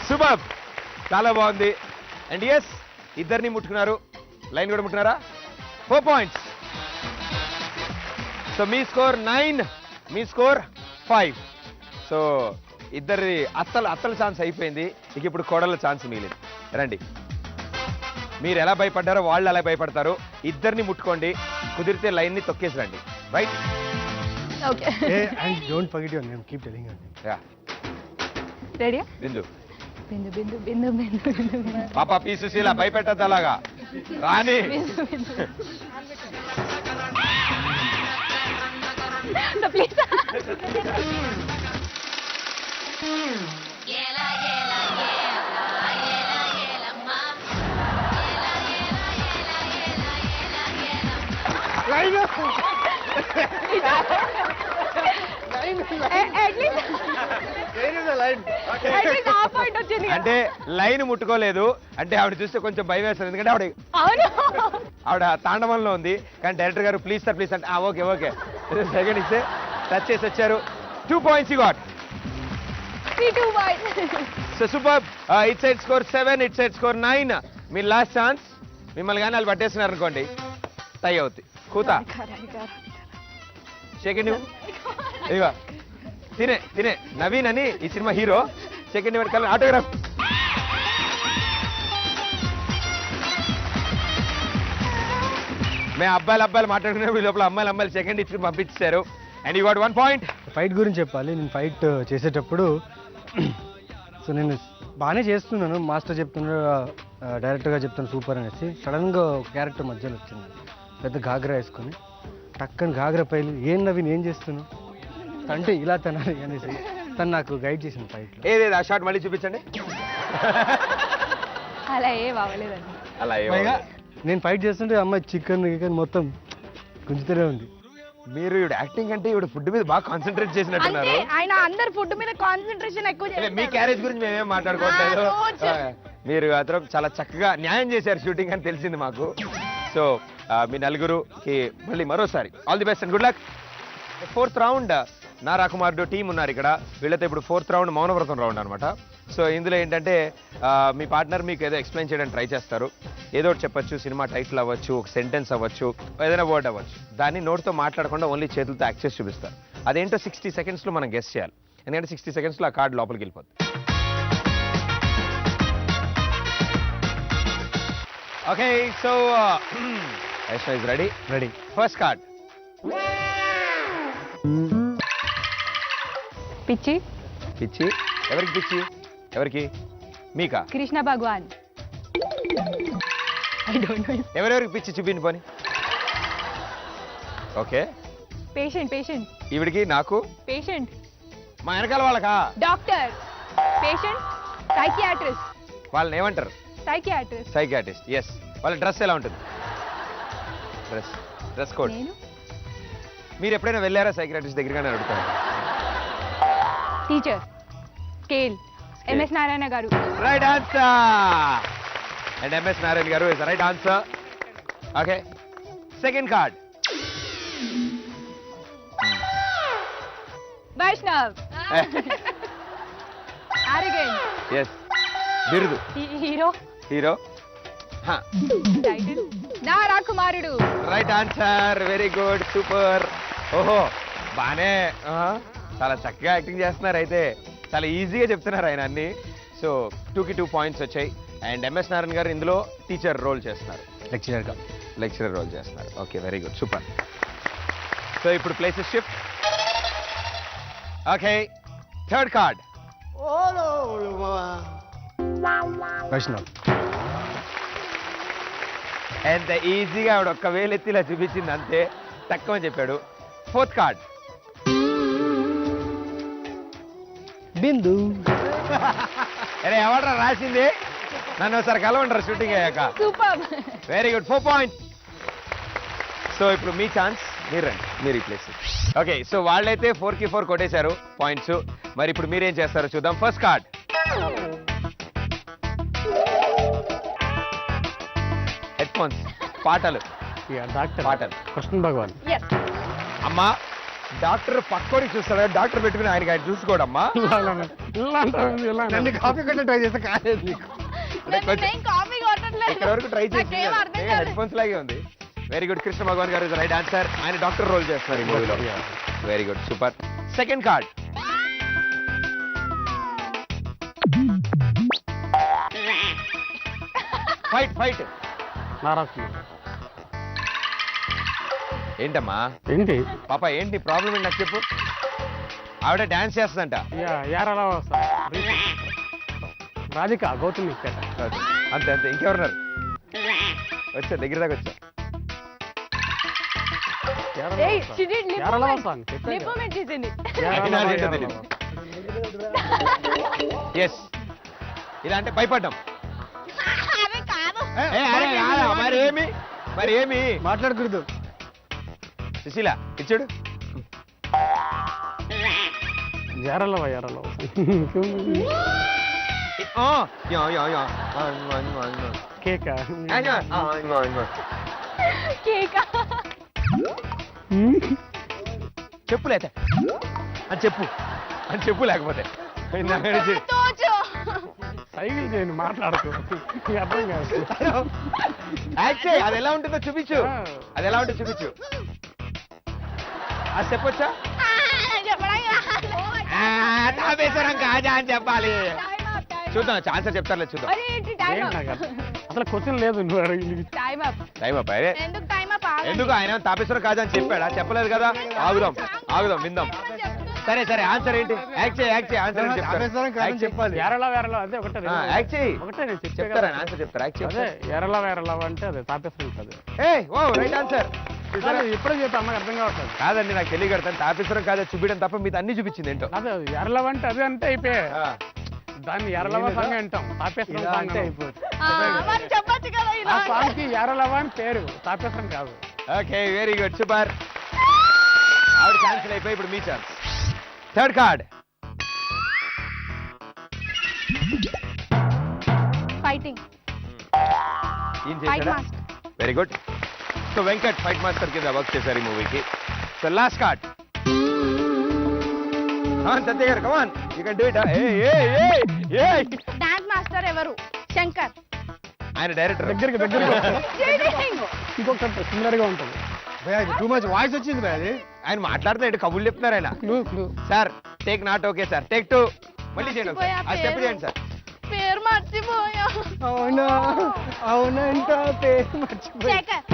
Super, చాలా బాగుంది. అండ్ ఎస్, ఇద్దరిని ముట్టుకున్నారు. లైన్ కూడా ముట్టుకున్నారా? 4 points. సో మీ స్కోర్ 9, మీ స్కోర్ 5. సో ఇద్దరి అత్తల ఛాన్స్ అయిపోయింది. ఇక ఇప్పుడు కోడళ్ళ ఛాన్స్ మిగిలింది. రండి, మీరు ఎలా భయపడ్డారో వాళ్ళు అలా భయపడతారు. ఇద్దరిని ముట్టుకోండి, కుదిరితే లైన్ ని తొక్కేసి రండి. Right, okay. And don't forget your name, keep telling your name. Yeah. Ready Bindu Bindu Bindu Bindu Bindu Bindu పాప పి సుశీల భయపెట్టద్దు అలాగా. రాని ప్లీజ్. అంటే లైన్ ముట్టుకోలేదు అంటే ఆవిడ చూస్తే కొంచెం భయం వేస్తుంది. ఎందుకంటే ఆవిడ తాండవంలో ఉంది. కానీ డైరెక్టర్ గారు ప్లీజ్ సార్ ప్లీజ్ అంటే ఓకే ఓకే సెకండ్ ఇస్తే టచ్ చేసి వచ్చారు. 2 points you got. So super. It side score 7, it side score 9. Me last chance. మిమ్మల్ని కానీ వాళ్ళు పట్టేస్తున్నారు అనుకోండి, టై అవుతుంది. కూతా సెకండ్ ఇదిగో తినే నవీన్ అని ఈ సినిమా హీరో. సెకండ్ ఇవ్వండి ఆటోగ్రాఫ్. మేము అబ్బాయిలు మాట్లాడుకునే లోపల అమ్మాయిలు సెకండ్ ఇచ్చి పంపించారు. And you got 1 point. Fight గురించి చెప్పాలి. నేను ఫైట్ చేసేటప్పుడు సో నేను బాగానే చేస్తున్నాను, మాస్టర్ చెప్తున్నాడు, డైరెక్టర్గా చెప్తాను సూపర్ అనేసి. సడన్గా ఒక క్యారెక్టర్ మధ్యలో వచ్చింది, పెద్ద ఘాగ్రా వేసుకొని. టక్కని ఘాగ్రా పైలు ఏం నవీన్ ఏం చేస్తున్నావు అంటే ఇలా తినాలి అనేసి తను నాకు గైడ్ చేసింది ఫైట్లో. ఏదేది ఆ షాట్ మళ్ళీ చూపించండి. అలా ఏ అవ్వలేదండి. అలా పైగా నేను ఫైట్ చేస్తుంటే అమ్మాయి చికెన్ మొత్తం గుంజుతూనే ఉంది. మీరు ఇవిడ యాక్టింగ్ అంటే ఇవిడ ఫుడ్ మీద బాగా కాన్సన్ట్రేట్ చేసినట్టున్నారు. ఆయన అందరు ఫుడ్ మీద కాన్సన్ట్రేషన్ ఎక్కువ చేస్తారు. మీ క్యారేజ్ గురించి మేమేం మాట్లాడుకోవట్లేదు. మీరు మాత్రం చాలా చక్కగా న్యాయం చేశారు షూటింగ్ అని తెలిసింది మాకు. సో మీ నలుగురుకి మళ్ళీ మరోసారి all the best and good luck. 4th round Nara కుమారుడు టీం ఉన్నారు ఇక్కడ. వీళ్ళతో ఇప్పుడు 4th రౌండ్ మౌనవ్రతం రౌండ్ అనమాట. సో ఇందులో ఏంటంటే మీ పార్ట్నర్ మీకు ఏదో ఎక్స్ప్లెయిన్ చేయడానికి ట్రై చేస్తారు. ఏదో ఒకటి చెప్పొచ్చు, సినిమా టైటిల్ అవ్వచ్చు, ఒక సెంటెన్స్ అవ్వచ్చు, ఏదైనా వర్డ్ అవ్వచ్చు. దాన్ని నోటితో మాట్లాడకుండా ఓన్లీ చేతులతో యాక్ట్ చేసి చూపిస్తారు. అదేంటో 60 secondsలో మనం గెస్ చేయాలి. ఎందుకంటే 60 సెకండ్స్లో ఆ కార్డు లోపలికి వెళ్ళిపోతుంది. Okay, so Vaishnav is ready. Ready. First card. పిచ్చి పిచ్చి. ఎవరికి పిచ్చి? ఎవరికి? మీకా? Krishna Bhagavan. I don't know. ఎవరెవరికి పిచ్చి చూపిండి పోని. ఓకే. పేషెంట్ ఈవిడికి, నాకు, పేషెంట్. మా వెనకాల వాళ్ళకా? డాక్టర్. పేషెంట్. సైకియాట్రిస్ట్. వాళ్ళని ఏమంటారు? సైకియాట్రిస్ట్. ఎస్. వాళ్ళ డ్రెస్ ఎలా ఉంటుంది? Dress code. నేను మీరు ఎప్పుడైనా వెళ్ళారా సైకియాట్రిస్ట్ దగ్గరగానే అడుగుతాను. టీచర్. స్కేల్. ఎంఎస్ నారాయణ గారు. Right answer. And MS Narayana గారు is right answer. Okay, second card. Vaishnav. Arrogant. Yes. బిరుదు. హీరో. టైటిల్ నారా కుమారుడు. Right answer. Very good, super. ఓహో, బానే చాలా చక్కగా యాక్టింగ్ చేస్తున్నారు. అయితే చాలా ఈజీగా చెప్తున్నారు ఆయన అన్ని. సో 2కి 2 పాయింట్స్ వచ్చాయి. అండ్ ఎంఎస్ నారాయణ గారు ఇందులో టీచర్ రోల్ చేస్తున్నారు. లెక్చరర్ రోల్ చేస్తున్నారు. Okay, very good, super. So ఇప్పుడు places shift. Okay, third card. Vaishnav. ఎంత ఈజీగా ఆవిడ ఒక్క వేలెత్తి ఇలా చూపించింది, అంతే తక్కువ చెప్పాడు. Fourth card. బిందు. అరే ఎవడరా రాసింది? నన్ను ఒకసారి కలవంటారు షూటింగ్ అయ్యాక. Super. Very good, 4 points. So ఇప్పుడు మీ ఛాన్స్, మీరు రండి, మీరు ఈ ప్లేస్. ఓకే, సో వాళ్ళైతే 4కి 4 కొట్టేశారు పాయింట్స్. మరి ఇప్పుడు మీరేం చేస్తారో చూద్దాం. First card. Head phones. పాటలు. డాక్టర్ కృష్ణ భగవాన్. అమ్మా, డాక్టర్ పక్కోడికి చూస్తాడా? డాక్టర్ పెట్టుకుని ఆయన చూసుకోడమ్మా. కాఫీ కంటే ట్రై చేస్తే కాలేదు నీకు. ఇక్కడ వరకు ట్రై చేసి హెడ్ ఫోన్స్ లాగే ఉంది. వెరీ గుడ్, కృష్ణ భగవాన్ గారు రైట్ ఆన్సర్. ఆయన డాక్టర్ రోల్ చేస్తున్నారు ఈ మూవీలో. Very good, super. Second card. Fight. ఏంటమ్మా? ఏంటి పాప, ఏంటి ప్రాబ్లం? ఏంటి నాకు చెప్పు. ఆవిడ డాన్స్ చేస్తుందంట. రాధిక గౌతమి. అంతే, ఇంకెవరున్నారు? వచ్చా, దగ్గర దాకా వచ్చా. ఎస్. ఇలా అంటే భయపడ్డాం. మరి ఏమి మాట్లాడకూడదు. సుశీల ఇచ్చాడు. చెప్పులే అని చెప్పు లేకపోతే సైకిల్ చేయండి, మాట్లాడుతూ అర్థం కాదు. అది ఎలా ఉంటుందో చూపించు. అది ఎలా ఉంటుందో చూపించు. అది చెప్పొచ్చా? తాపేశ్వరం కాజా అని చెప్పాలి. చూద్దాం, ఆన్సర్ చెప్తారులే, చూద్దాం. అసలు క్వశ్చన్ లేదు. Time up. ఎందుకు? ఆయన తాపేశ్వరం కాజా అని చెప్పాడా? చెప్పలేదు కదా. ఆగుదాం, విందాం. సరే ఆన్సర్ ఏంటి? యాక్ట్ చేయి. ఆన్సర్ ఏంటి చెప్పాలి. అదే ఒకటే. యాక్ట్ చేయి. చెప్తారా? ఆన్సర్ చెప్తారా? అదే ఎరలా అంటే అదే తాపేశ్వరం కాదు. Right answer. ఎప్పుడో చెప్పి అమ్మకి అర్థం కావట్లేదు. కాదండి, నాకు తెలియకడతాను. తాపేశ్వరం కాదా చూపించడం తప్ప మీద అన్ని చూపించింది ఏంటో. అదే ఎరలవ అంటే అదే అంటే అయిపోయా. దాన్ని ఎరలవ సాంగ్ అంటాం, తాపేశ్వరం సాంగ్ అయిపోతుంది. ఆ సాంగ్ కి ఎరలవ అని పేరు, తాపేశ్వరం కాదు. Okay, very good, super. ఆవిడ ఛాన్స్ అయిపోయి ఇప్పుడు మీ chance. Third card. Fighting. Very good. So Venkat fight master కింద వర్క్ చేశారు ఈ మూవీకి. So last card. సత్య గారు, come on, you can do it. Dance master ఎవరు? శంకర్. ఆయన డైరెక్టర్. దగ్గరికి ఇంకొకటి సిమిలర్ గా ఉంటుంది. టూ మచ్ వాయిస్ వచ్చింది. ఆయన మాట్లాడుతున్నాడు, కబుర్లు చెప్తున్నారు ఆయన. Sir take not okay sir. Take 2 మళ్ళీ చేయండి మర్చిపోయా ఆ స్టెప్ పేరు. చేయండి సార్. పేరు మర్చిపోయా. అవునా అవునంట పేరు మర్చిపోయి. శేఖర్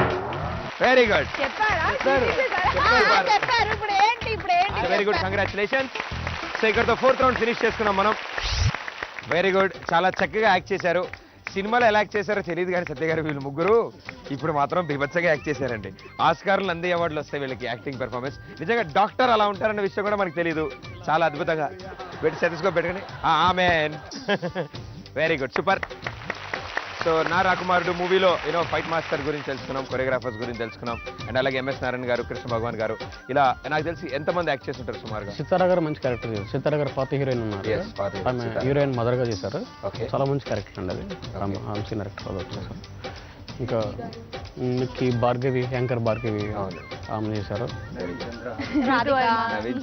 వెరీ గుడ్, చెప్పారా? చెప్పారు. చెప్పారు. ఇప్పుడు ఏంటి వెరీ గుడ్, కంగ్రాచులేషన్స్. సో ఇక్కడతో 4th రౌండ్ ఫినిష్ చేసుకున్నాం మనం. వెరీ గుడ్, చాలా చక్కగా యాక్ట్ చేశారు. సినిమాలో ఎలా యాక్ట్ చేశారో తెలియదు కానీ సత్య గారు వీళ్ళు ముగ్గురు ఇప్పుడు మాత్రం బీభత్సగా యాక్ట్ చేశారండి. ఆస్కార్లు నంది అవార్డులు వస్తాయి వీళ్ళకి యాక్టింగ్ పెర్ఫార్మెన్స్. నిజంగా డాక్టర్ అలా ఉంటారన్న విషయం కూడా మనకు తెలియదు. చాలా అద్భుతంగా పెట్టి సెటస్కోప్ పెట్టుకుని amen. Very good, super. So నా రాకుమారుడు మూవీలో ఫైట్ మాస్టర్ గురించి తెలుసుకున్నాం, కొరియోగ్రాఫర్స్ గురించి తెలుసుకున్నాం, అండ్ అలాగే ఎంఎస్ నారాయణ గారు, కృష్ణ భగవాన్ గారు, ఇలా నాకు తెలిసి ఎంతమంది యాక్ట్ చేస్తుంటారు సుమారుగా? సితారా గారు మంచి క్యారెక్టర్ చేశారు. సితారా గారు పాత హీరోయిన్ ఉన్నారు, Yes, పాత hero, ఆమె సితారా. హీరోయిన్ మదర్ గా చేశారు. Okay. చాలా మంచి క్యారెక్టర్ అండి అది. ఆమె క్యారెక్టర్ అది వచ్చేసారు. ఇంకా మిక్కి భార్గవి, యాంకర్ భార్గవి అవును. ఆమె చేశారు. నవీన్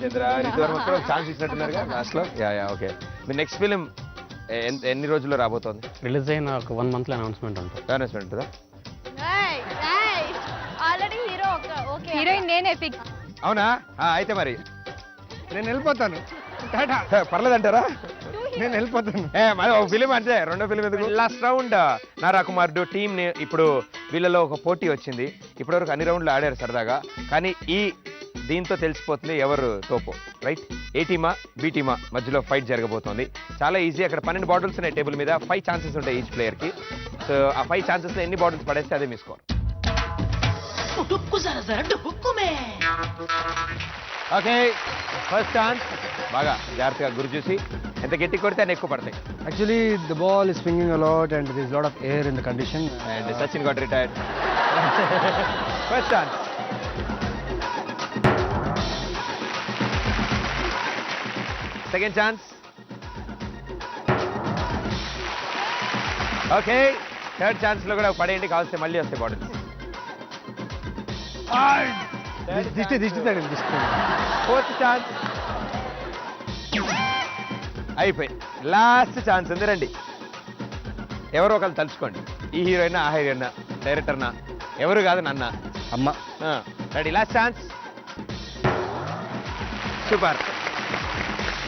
చంద్ర, రితువర్మ కూడా ఛాన్స్ ఇచ్చినట్టున్నారు లాస్ట్ లో. Yeah okay. మీ నెక్స్ట్ ఫిలిం ఎన్ని రోజుల్లో రాబోతోంది? రిలీజ్ అయిన ఒక 1 month లో అనౌన్స్మెంట్ ఉంటుంది. అనౌన్స్మెంట్ ఉంటుందా? Already hero okay. హీరోయిన్ నేనే ఫిక్స్. అవునా? అయితే మరి నేను వెళ్ళిపోతాను. టాటా. పర్లేదంటారా? నేను వెళ్ళిపోతాను. మరి ఒక ఫిలిం అంటే రెండో ఫిలిం ఎందుకు? లాస్ట్ రౌండ్ నా రాకుమారుడు టీమ్ ఇప్పుడు వీళ్ళలో ఒక పోటీ వచ్చింది. ఇప్పటివరకు అన్ని రౌండ్లు ఆడారు సరదాగా, కానీ ఈ దీంతో తెలిసిపోతుంది ఎవరు తోపు, రైట్? ఏ టీమా బి టీమా మధ్యలో ఫైట్ జరగబోతోంది. చాలా ఈజీ. అక్కడ 12 బాటిల్స్ ఉన్నాయి టేబుల్ మీద. 5 ఛాన్సెస్ ఉంటాయి ఈచ్ ప్లేయర్ కి. సో ఆ 5 ఛాన్సెస్ లో ఎన్ని బాటిల్స్ పడేస్తే అదే మీ స్కోర్. Okay, first chance. బాగా జాగ్రత్తగా గురి చూసి ఎంత గట్టి కొడితే అన్ని ఎక్కువ పడతాయి. Actually, the ball is swinging a lot and there is a lot of air in the condition. And Sachin got retired. First chance. Second chance. Okay. Third chance లో కూడా పడేయండి, కావాల్సి మళ్ళీ వస్తాయి బాటిల్స్. దిష్టి తగిలింది, దిష్టి తగిలింది. Fourth chance. అయిపోయి లాస్ట్ ఛాన్స్ ఉంది, రండి. ఎవరో ఒకరు తలుచుకోండి. ఈ హీరోయినా ఆ హీరోయినా డైరెక్టర్నా ఎవరు కాదు, నన్న అమ్మ. Ready, last chance. Super.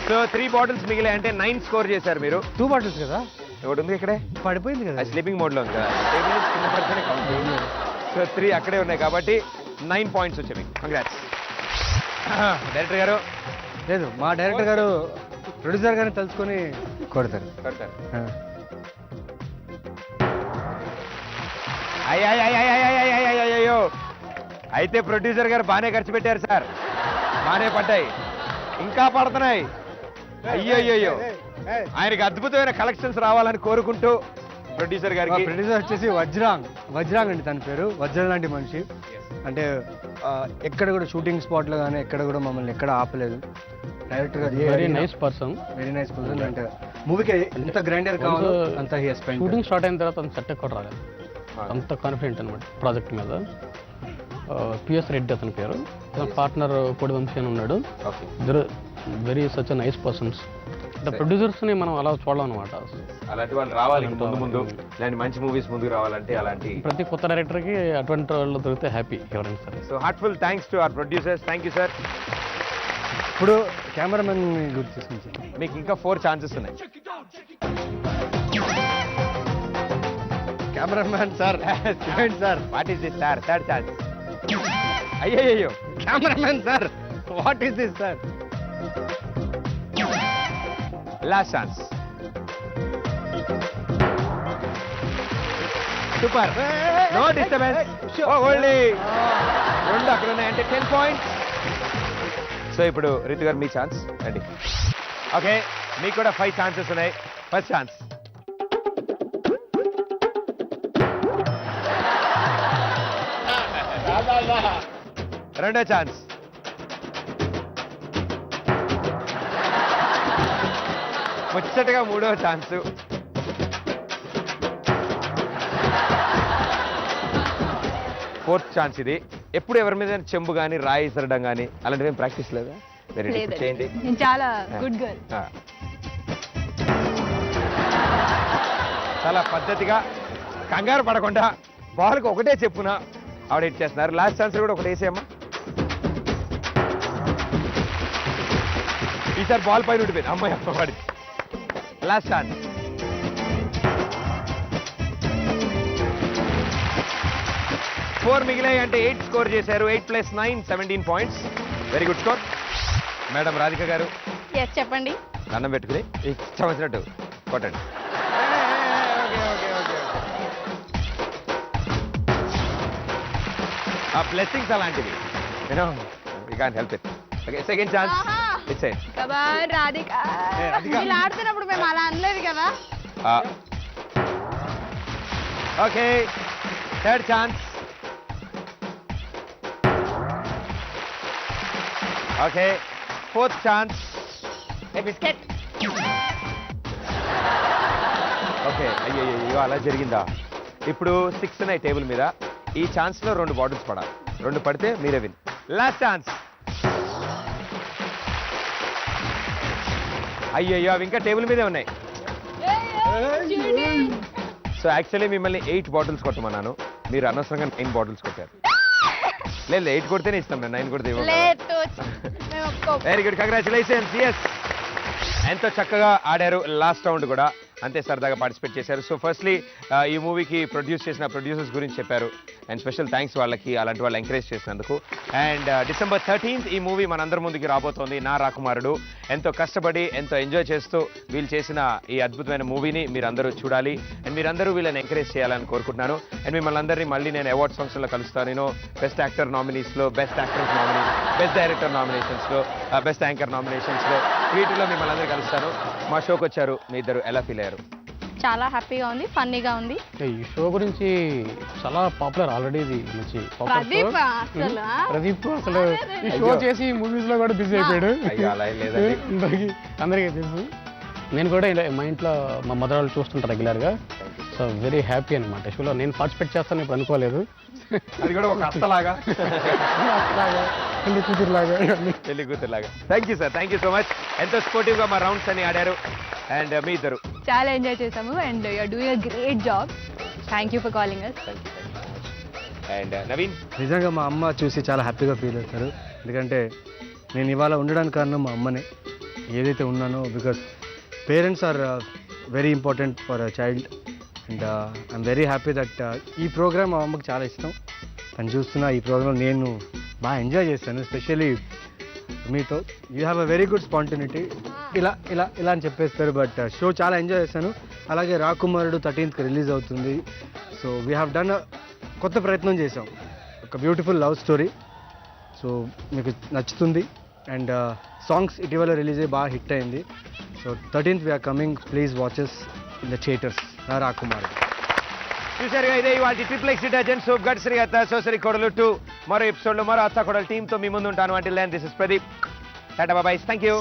So 3 bottles మిగిలాయి అంటే 9 స్కోర్ చేశారు మీరు. 2 bottles కదా, ఒకటి ఉంది ఇక్కడే, పడిపోయింది కదా. స్లీపింగ్ మోడ్ లో ఉంది కదా, కింద పడితేనే కౌంట్. సో 3 అక్కడే ఉన్నాయి కాబట్టి 9 పాయింట్స్ వచ్చాయి మీకు. కంగ్రాట్స్. డైరెక్టర్ గారు లేదు, మా డైరెక్టర్ గారు ప్రొడ్యూసర్ గారిని తలుచుకొని కొడతారు. కడతారు. ఆ. అయ్యో, అయితే ప్రొడ్యూసర్ గారు బాగానే ఖర్చు పెట్టారు సార్, బాగానే పడ్డాయి, ఇంకా పడుతున్నాయి. అయ్యో, ఆయనకి అద్భుతమైన కలెక్షన్స్ రావాలని కోరుకుంటూ ప్రొడ్యూసర్ మా గారికి. ప్రొడ్యూసర్ వచ్చేసి వజ్రాంగ్ అండి తన పేరు. వజ్రం లాంటి మనిషి. అంటే ఎక్కడ కూడా షూటింగ్ స్పాట్ లో కానీ ఎక్కడ కూడా మమ్మల్ని ఎక్కడ ఆపలేదు. డైరెక్టర్ గారు very nice person. Very nice person. అంటే మూవీకి ఎంత గ్రైండర్ కావాలో అంత he has spent. Shooting start అయిన తర్వాత అంత సెట్ కూడా రాలేదు, అంత కాన్ఫిడెంట్ అనమాట ప్రాజెక్ట్ మీద. పిఎస్ రెడ్డి అతని పేరు, అతని పార్ట్నర్ పొడి వంశీ అని ఉన్నాడు. ఇద్దరు very such nice persons. Producers ని మనం అలా చూడాలి అనమాట. అలాంటి వాళ్ళు రావాలి ముందు ఇలాంటి మంచి మూవీస్ ముందుకు రావాలంటే అలాంటి ప్రతి కొత్త డైరెక్టర్ కి అటువంటి వాళ్ళు దొరికితే హ్యాపీ ఎవరైనా సరే. So heartful thanks to our producers. Thank you sir. ఇప్పుడు కెమెరామెన్ గుర్తు చేసుకుంటాం. మీకు ఇంకా 4 ఛాన్సెస్ ఉన్నాయి. Cameraman sir, sir what is this sir? Third chance. అయ్యో, cameraman sir, what is this sir? Last chance. Super. No disturbance. Only 2 అక్కడ ఉన్నాయంటే 10 points. So ఇప్పుడు రితు గారు మీ ఛాన్స్ రండి. ఓకే, మీకు కూడా 5 ఛాన్సెస్ ఉన్నాయి. First chance. రెండో ఛాన్స్. ముచ్చటగా మూడో ఛాన్సు. ఫోర్త్ ఛాన్స్ ఇది. ఎప్పుడు ఎవరి మీద చెంబు కానీ రాయి ఇసరడం కానీ అలాంటివి ఏం ప్రాక్టీస్ లేదా? వెరీ గుడ్, చేయండి. నేను చాలా గుడ్ గర్ల్. చాలా పద్ధతిగా కంగారు పడకుండా బాల్కి ఒకటే చెప్పున ఆవిడ హిట్ చేస్తున్నారు. లాస్ట్ ఛాన్స్ కూడా ఒకటి వేసేయమ్మా. ఈసారి బాల్ పైన ఉండిపోయింది. అమ్మాయి అమ్మవాడి లాస్ట్ ఛాన్స్. ఫోర్ మిగిలాయి అంటే 8 స్కోర్ చేశారు. 8 + 9 17 points. Very good score. Madam Radhika గారు ఎస్ చెప్పండి. దండం పెట్టుకుని ఇష్టం వచ్చినట్టు కొట్టండి. ఆ బ్లెస్సింగ్స్ అలాంటివి. You know you can't help it. Okay second chance it's come on Radhika. ఇలా ఆడుతున్నప్పుడు మేము అలా అనలేదు కదా. Okay third chance. Okay fourth chance. A biscuit. Okay అయ్యో అలా జరిగిందా. ఇప్పుడు 6 ఉన్నాయి టేబుల్ మీద. ఈ ఛాన్స్ లో 2 బాటిల్స్ పడాలి. 2 పడితే మీరే విన్. Last chance. అయ్యయ్యో అవి ఇంకా టేబుల్ మీదే ఉన్నాయి. సో యాక్చువల్లీ మిమ్మల్ని 8 బాటిల్స్ కొట్టమన్నాను. మీరు అనవసరంగా 9 బాటిల్స్ కొట్టారు. లేదు 8 కొడితేనే ఇస్తాం. నేను 9 కొడితే వెరీ గుడ్ కంగ్రాచులేషన్స్. ఎస్ ఎంతో చక్కగా ఆడారు. లాస్ట్ రౌండ్ కూడా అంతే సరదాగా పార్టిసిపేట్ చేశారు. సో ఫస్ట్లీ ఈ మూవీకి ప్రొడ్యూస్ చేసిన ప్రొడ్యూసర్స్ గురించి చెప్పారు. అండ్ స్పెషల్ థ్యాంక్స్ వాళ్ళకి, అలాంటి వాళ్ళు ఎంకరేజ్ చేసినందుకు. అండ్ December 13th ఈ మూవీ మనందరి ముందుకి రాబోతోంది. నా రాకుమారుడు. ఎంతో కష్టపడి ఎంతో ఎంజాయ్ చేస్తూ వీళ్ళు చేసిన ఈ అద్భుతమైన మూవీని మీరందరూ చూడాలి. అండ్ మీరందరూ వీళ్ళని ఎంకరేజ్ చేయాలని కోరుకుంటున్నాను. అండ్ మిమ్మల్ని అందరినీ మళ్ళీ నేను అవార్డ్స్ ఫంక్షన్లో కలుస్తాను. నేను బెస్ట్ యాక్టర్ నామినీస్లో, best actors nominees, best director నామినేషన్స్లో, బెస్ట్ యాంకర్ నామినేషన్స్లో, వీటిలో మిమ్మల్ని అందరూ కలుస్తాను. మా షోకి వచ్చారు. మీ ఇద్దరు ఎలా ఫీల్ అయ్యారు? చాలా హ్యాపీగా ఉంది, ఫన్నీగా ఉంది. ఈ షో గురించి చాలా పాపులర్ ఆల్రెడీ. ఇది మంచి ప్రదీప్ అసలు ప్రదీప్ అసలు ఈ షో చేసి మూవీస్ లో కూడా బిజీ అయిపోయాడు. అయ్యో అలా ఏం లేదండి. అందరికీ తెలుసు. నేను కూడా ఇలా మా ఇంట్లో మా మదర్ వాళ్ళు చూస్తుంటారు రెగ్యులర్గా. సో వెరీ హ్యాపీ అనమాట. షోలో నేను పార్టిసిపేట్ చేస్తాను ఇప్పుడు అనుకోలేదు. అది కూడా ఒక అత్తలాగా, పెళ్లి కూతురులాగా. పెళ్లి కూతురులాగా. Thank you sir, thank you so much. ఎంతో స్పోర్టివ్గా మా రౌండ్స్ అని ఆడారు. అండ్ మీ ఇద్దరు చాలా ఎంజాయ్ చేసాము and you are doing a great job. Thank you for calling us. And Naveen నిజంగా మా అమ్మ చూసి చాలా హ్యాపీగా ఫీల్ అవుతారు. ఎందుకంటే నేను ఇవాళ ఉండడానికి కారణం మా అమ్మనే. ఏదైతే ఉన్నానో because parents are very important for a child. And I'm very happy that ఈ ప్రోగ్రామ్ మా అమ్మకి చాలా ఇష్టం. తను చూస్తున్న ఈ ప్రోగ్రామ్ నేను బాగా ఎంజాయ్ చేస్తాను. ఎస్పెషల్లీ మీతో you have a very good spontaneity. ఇలా ఇలా ఇలా అని చెప్పేస్తారు. బట్ షో చాలా ఎంజాయ్ చేస్తాను. అలాగే రాకుమారుడు 13th రిలీజ్ అవుతుంది. సో వీ హ్యావ్ డన్ కొత్త ప్రయత్నం చేసాం. ఒక బ్యూటిఫుల్ లవ్ స్టోరీ. సో మీకు నచ్చుతుంది. అండ్ సాంగ్స్ ఇటీవల రిలీజ్ అయ్యి బాగా హిట్ అయింది. So 13th we're coming. Please watches in the theatres. నా రాకుమారుడు. చూసారుగా ఇదే ఇవాళ XXX డిటర్జెంట్ సోప్ గడ్ శ్రీ అత్త సోసరి కోడలు 2 మరో ఎపిసోడ్లో మరో అత్త కోడలు టీంతో మీ ముందు ఉంటాను. అంటే this is Pradeep. Tata bye. Thank you.